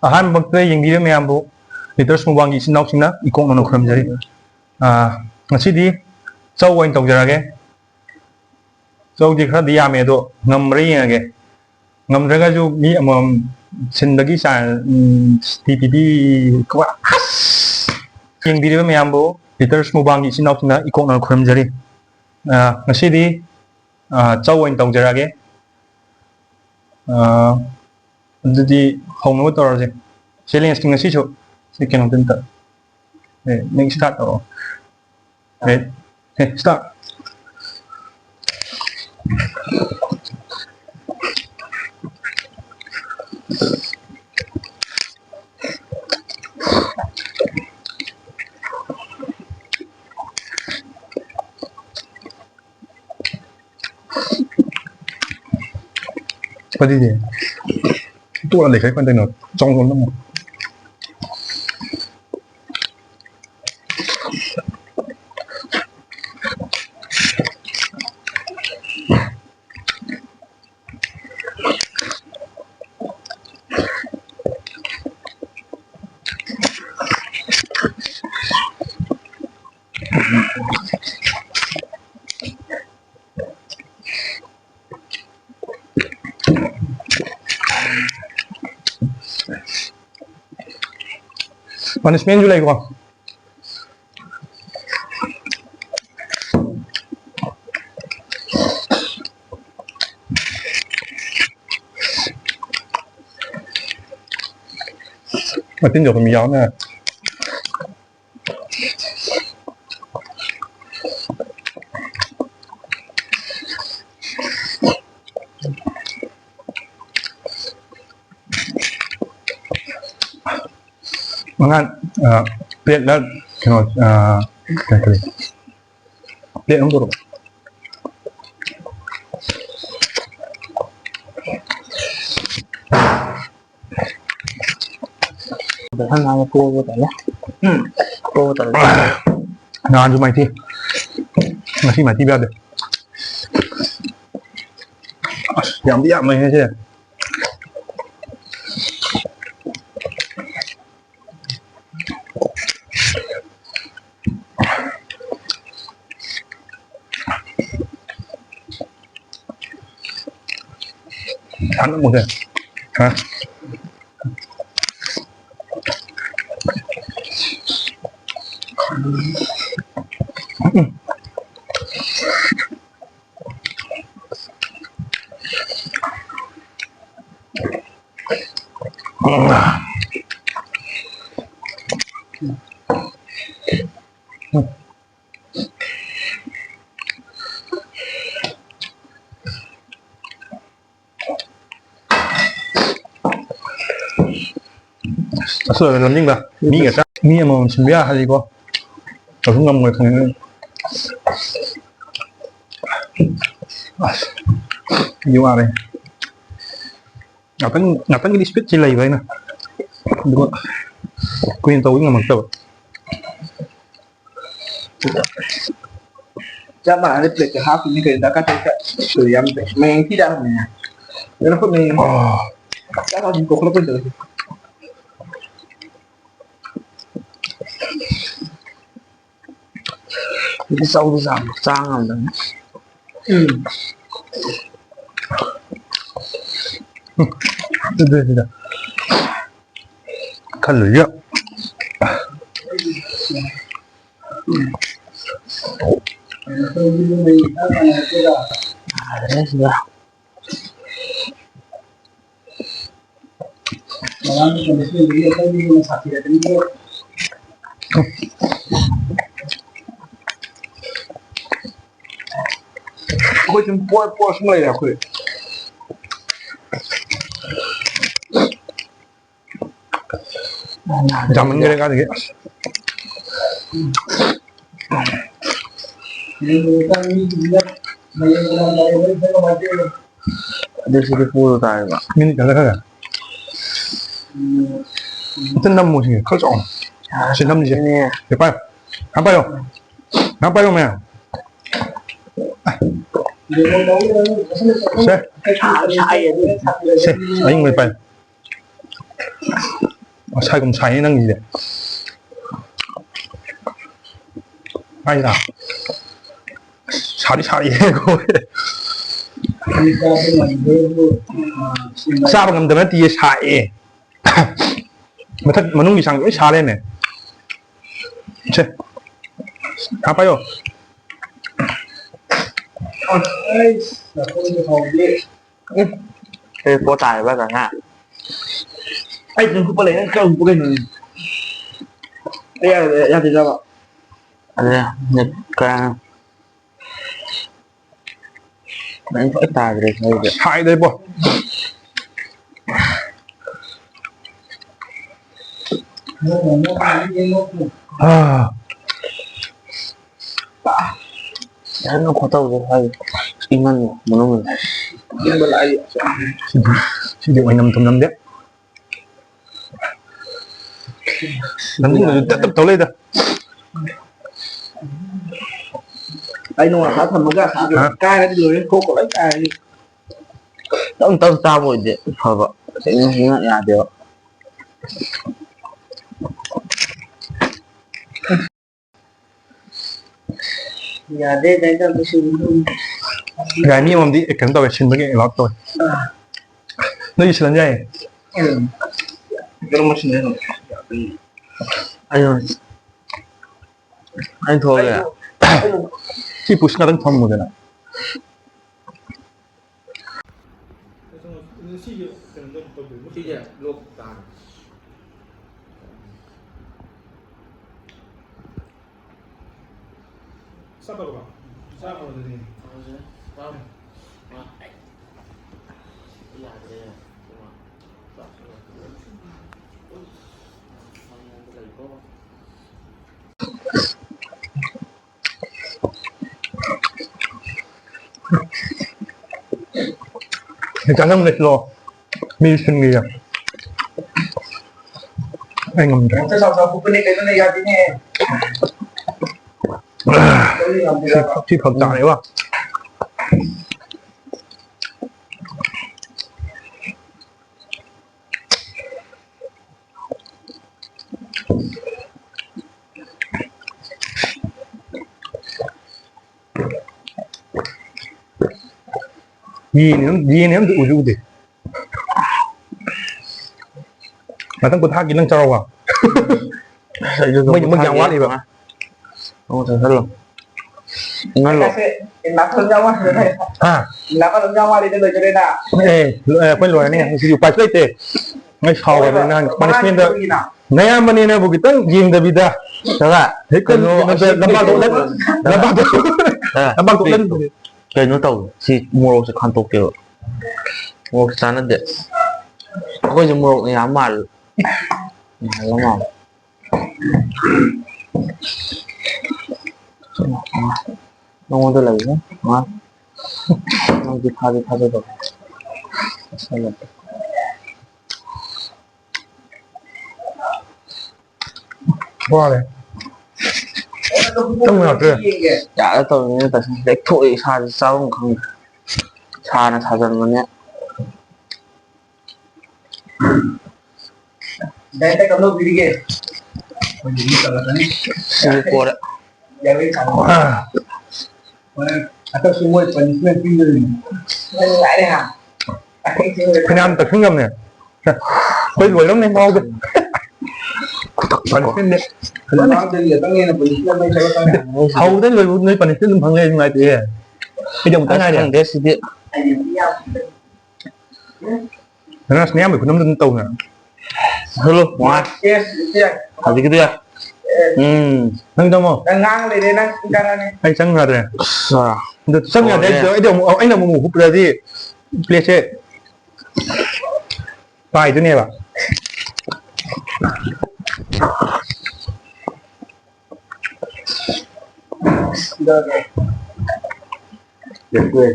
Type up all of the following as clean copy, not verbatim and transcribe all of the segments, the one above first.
ꯑꯍꯥꯟꯕꯃꯛꯇ ꯌꯦꯡꯕꯤꯔꯤꯕ ꯃꯌꯥꯝꯕꯨ ꯂꯤꯇꯔꯁ ꯃꯨꯕꯥꯡꯒꯤ ꯏꯆꯤꯟ ꯏꯅꯥꯎꯁꯤꯡꯅ ꯏꯀꯣꯛꯅꯅ ꯈꯨꯔꯨꯝꯖꯔꯤ ꯉꯁꯤꯗꯤ ꯆꯧ ꯑꯣꯏꯅ ꯇꯧꯖꯔꯒꯦ ꯆꯧꯗꯤ ꯈꯔꯗꯤ ꯌꯥꯝꯃꯦ ꯑꯗꯣ ꯉꯝꯕ꯭ꯔꯥ ꯌꯦꯡꯉꯒꯦ ꯉꯝꯗ꯭ꯔꯒꯁꯨ ꯃꯤ ꯑꯃꯃꯝ ꯁꯤꯟꯕꯒꯤ ꯆꯥꯡ ꯇꯤ ꯄꯤꯕꯤꯀꯣ ꯌꯦꯡꯕꯤꯔꯤꯕ ꯃꯌꯥꯝꯕꯨ ꯂꯤꯇꯔꯁ ꯃꯨꯕꯥꯡꯒꯤ ꯏꯆꯤꯟ ꯏꯅꯥꯎꯁꯤꯡꯅ ꯏꯀꯣꯛꯅꯅ ꯈꯨꯔꯨꯝꯖꯔꯤ ꯉꯁꯤꯗꯤ ꯆꯧ ꯑꯣꯏꯅ ꯇꯧꯖꯔꯒꯦ ꯑꯗꯨꯗꯤ ꯍꯧꯅꯕ ꯇꯧꯔꯁꯦ ꯆꯦꯂꯦꯟꯖꯇꯤ ꯉꯁꯤꯁꯨ ꯁꯤ ꯀꯩꯅꯣꯗ ꯑꯝꯇ ꯅꯪ ꯁ꯭ꯇꯥꯔꯠ ꯇꯧꯔꯣ start Apa dia? Itu ada kayak kontainer, congol nama. Punishment juga kok. Matin jo kami yaw na. Mangan plate lah kena kali plate untuk Berhan nama po betul ya. Po betul. nah cuma itu masih mati biar deh yang dia main aja ăn một cái hả Asal làm nhưng mà mi người ta mi mà mình biết hay gì có tôi cũng ngâm người không nhiều à đây nào cái dispute chỉ lầy vậy nè đúng không quên tôi ngâm bằng tàu Siapa ada plate half ini kita kata tu yang main tidak namanya. Yang apa main? Siapa di koklo pun tu. Ini saudara sama, sangat dah. Sudah. Kalau ya. Sudah. Aku cuma puas mulai aku. Zaman gini kan gitu. Ada 10 tayo ba? Minit ka. Ito na mo sige. Kalso. Sinam ni siya. Depan. Apa yo? Maya? Se. Ayun mo pa. sai cùng sai năng gì đấy ai nào sao đi cô sao bằng tầm nó tia sai mà thật mà nung gì sang cũng sai lên này chơi apa yo cái cô tài bao giờ ha anh đừng có lấy nó không có cái này đây là thì sao ạ đây nhật ca đánh vỡ tài rồi thôi vậy hai đây bộ nó có tàu rồi thôi iman mà nó mình nhưng mà lại chỉ điều anh năm đấy nắm những người tập lên rồi anh nó là thầm một cái cai nó rồi cô có lấy cai ông tao sao rồi vậy thôi vợ sẽ nghe nhà được nhà đây đây là cái sự gái mi mầm đi cắn tàu xin với cái lót tôi nó đi xin vậy cái nó xin đấy anh thôi rồi chỉ push ngang thòng một cái này 시제 록단 싸다고 봐. 싸다고 되니. Chẳng lịch rồi mi sinh nghề anh ngầm đấy cái sau phụ cái này ra tí nghe chỉ thật giả đấy quá gì nữa tự uju đi mà thằng cô thác kỹ năng cho đâu à mình giàu quá đi vậy không thể hết luôn nó lộ nắp hơn nhau á à nắp hơn nhau đi đây cho đây nào quên rồi này si upai plate ngay sau rồi nên punishment đó naya mani na begitu jim David dah thế cần lambang tu lên cái nó tàu si mua sẽ khăn tàu kiểu mua cái nó đẹp có gì mua cái ám mà lắm mà nó muốn tôi lấy nữa mà nó chỉ pha rồi sao vậy qua đây trong nào chưa chả tôi như tại để thổi sao không xa nó xa dần luôn nhé đây đây cầm đâu đi kìa mình đi cầm là cái sư cô đấy giờ đi cầm atau semua punishment finger ni lại đây hả cái nam tập không ngầm này quên rồi lắm nên mau kìa punishment đấy nó đây là tăng nghe là punishment đây sao tăng này hầu đến người punishment thằng lên ngoài thì cái dòng cái này thằng đấy xịt điện nó ném bị nó lên tàu nè hello ngoài yes yes hả gì cái kia nâng đâu mà đang ngang lên đây đang ngang này anh sang nhà rồi sao được sang nhà đấy rồi anh là một ngủ hụp ra gì please bài thế này bà được rồi được rồi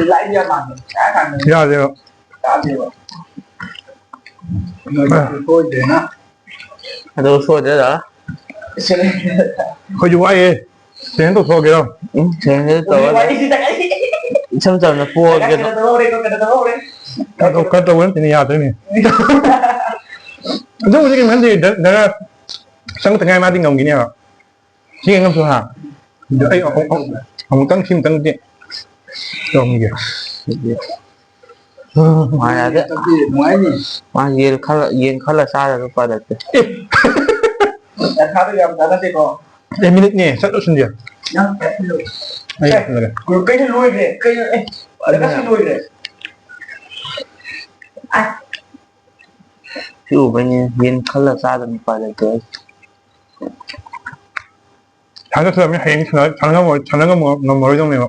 lại ra bằng cả thằng ra rồi cả điều người thôi để nó đâu xôi đấy đó khôi chú ai ꯁꯦꯟ ꯇꯧꯊꯣꯛꯑꯒꯦꯔꯣ ꯁꯦꯡꯅ ꯇꯧꯔꯒ ꯏꯆꯝ ꯆꯝꯅ ꯄꯣꯛꯑꯒꯦꯗꯣ ꯈꯔ ꯇꯧꯕ ꯅꯠꯇꯦꯅꯦ ꯌꯥꯗ꯭ꯔꯦꯅꯦ ꯑꯗꯨꯕꯨꯗꯤ ꯀꯩꯅꯣ ꯈꯟꯗꯦ ꯗꯅ ꯆꯪꯉꯛꯇꯉꯥꯏ ꯃꯥꯗꯤ ꯉꯝꯈꯤꯅꯦꯕ ꯁꯤ ꯉꯝꯁꯨ ꯍꯥ ꯑꯩ ꯑꯃꯨꯛꯇꯪ ꯁꯤꯃꯇꯪꯗꯤ ꯇꯧꯔꯝꯒꯦ ꯃꯥ ꯌꯥꯗꯦ ꯅꯨꯡꯉꯥꯏꯅꯤ ꯃꯥ ꯌꯦꯟ ꯈꯜꯂ ꯆꯥꯔꯒ ꯎꯄꯥꯏ ꯂꯩꯇꯦ ꯊꯥꯗ ꯌꯥꯝ ꯊꯥꯅꯗꯦꯀꯣ ꯃꯤꯅꯤꯠꯅꯦ ꯆꯠꯂꯨꯁꯤꯟꯁꯦ ꯀꯩꯅꯣ ꯂꯣꯏꯈ꯭ꯔꯦ ꯀꯩꯅꯣ ꯑꯗꯨꯒ ꯂꯣꯏꯈ꯭ꯔꯦ ꯁꯤ ꯎꯕꯩꯅꯦ ꯌꯦꯟ ꯈꯜꯂ ꯆꯥꯗꯕꯅꯤ ꯎꯄꯥꯏ ꯂꯩꯇꯦ ꯊꯥꯡꯒꯠꯈ꯭ꯔꯕꯅꯤ ꯍꯌꯦꯡ ꯉꯝꯃꯔꯣꯏꯗꯧꯅꯦꯕ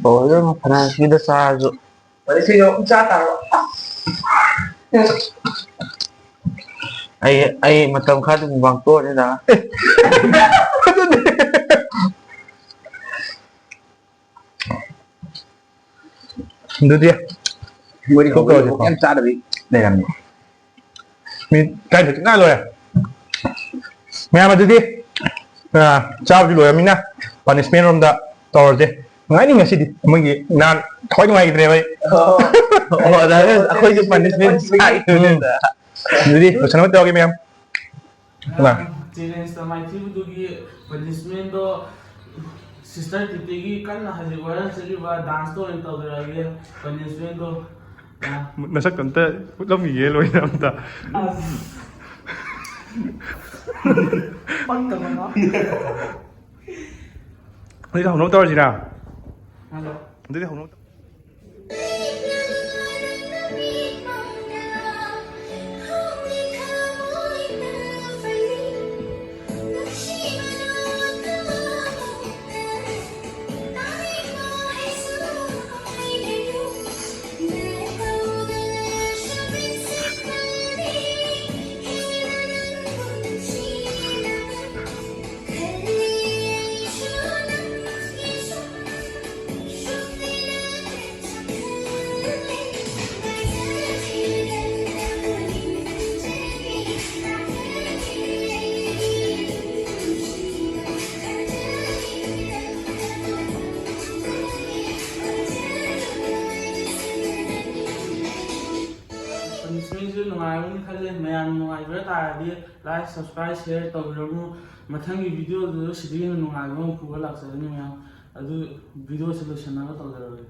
ꯑꯣꯏꯔꯣ ꯐꯅꯥꯟꯁꯀꯤꯗ ꯆꯥꯔꯁꯨ ꯑꯩ ꯃꯇꯝ ꯈꯔꯗꯤ ꯃꯨꯛꯕꯥꯡ ꯇꯣꯛꯑꯅꯤꯗ ꯑꯗꯨꯗꯤ ꯃꯣꯏꯗꯤ ꯌꯥꯝ ꯆꯥꯗꯕꯤ ꯂꯩꯔꯝꯃꯤ ꯃꯤꯅꯤꯠ 30 ꯉꯥꯏ ꯂꯣꯏꯔꯦ ꯃꯌꯥꯝ ꯑꯗꯨꯗꯤ ꯆꯥꯕꯁꯨ ꯂꯣꯏꯔꯕꯅꯤꯅ ꯄꯥꯅꯤꯁꯃꯦꯟ ꯔꯣꯝꯗ ꯇꯧꯔꯁꯦ ꯅꯨꯡꯉꯥꯏꯅꯤ ꯉꯁꯤꯗꯤ ꯃꯣꯏꯒꯤ ꯅꯍꯥꯟ ꯊꯋꯥꯏ ꯅꯨꯡꯉꯥꯏꯈꯤꯗ꯭ꯔꯦꯕ ꯑꯩꯈꯣꯏꯁꯨ ꯄꯥꯅꯤꯁꯃꯦꯟ ꯆꯥꯈꯤꯕꯅꯤꯗ ꯑꯗꯨꯗꯤ ꯂꯣꯏꯁꯟꯅꯕ ꯇꯧꯔꯒꯦ ꯃꯌꯥꯝ ꯆꯦꯂꯦꯟꯖꯇ ꯃꯥꯏꯊꯤꯕꯗꯨꯒꯤ ꯄꯅꯤꯁꯃꯦꯟꯗꯣ ꯁꯤꯁꯇꯔ ꯇꯤꯇꯤꯒꯤ ꯀꯟꯅ ꯍꯧꯖꯤꯛ ꯚꯥꯏꯔꯦꯜ ꯆꯠꯂꯤꯕ ꯗꯥꯟꯁꯇꯣ ꯑꯣꯏꯅ ꯇꯧꯖꯔꯛꯑꯒꯦ ꯄꯅꯤꯁꯃꯦꯟꯗꯣ ꯅꯁꯛ ꯑꯝꯇ ꯎꯠꯂꯝꯈꯤꯒꯦ ꯂꯣꯏꯅ ꯑꯝꯇ ꯑꯗꯨꯗꯤ ꯍꯧꯅꯕ ꯇꯧꯔꯁꯤꯔꯥ ꯍꯜꯂꯣ ꯑꯗꯨꯗꯤ ꯍꯧꯅꯕ ꯄꯅꯤꯁꯃꯦꯟꯁꯨ ꯅꯨꯡꯉꯥꯏꯔꯝꯅꯤ ꯈꯜꯂꯦ ꯃꯌꯥꯝ ꯅꯨꯡꯉꯥꯏꯕ ꯇꯥꯔꯗꯤ ꯂꯥꯏꯛ ꯁꯕꯁꯀ꯭ꯔꯥꯏꯕ ꯁꯤꯌꯔ ꯇꯧꯕꯤꯔꯝꯃꯨ ꯃꯊꯪꯒꯤ ꯚꯤꯗꯤꯑꯣꯗꯨꯗ ꯁꯤꯗ ꯍꯦꯟꯅ ꯅꯨꯡꯉꯥꯏꯕ ꯑꯃ ꯄꯨꯔ ꯂꯥꯛꯆꯒꯅꯤ ꯃꯌꯥꯝ ꯑꯗꯨ ꯚꯤꯗꯤꯑꯣꯁꯦ ꯂꯣꯏꯁꯟꯅꯕ ꯇꯧꯖꯔꯒꯦ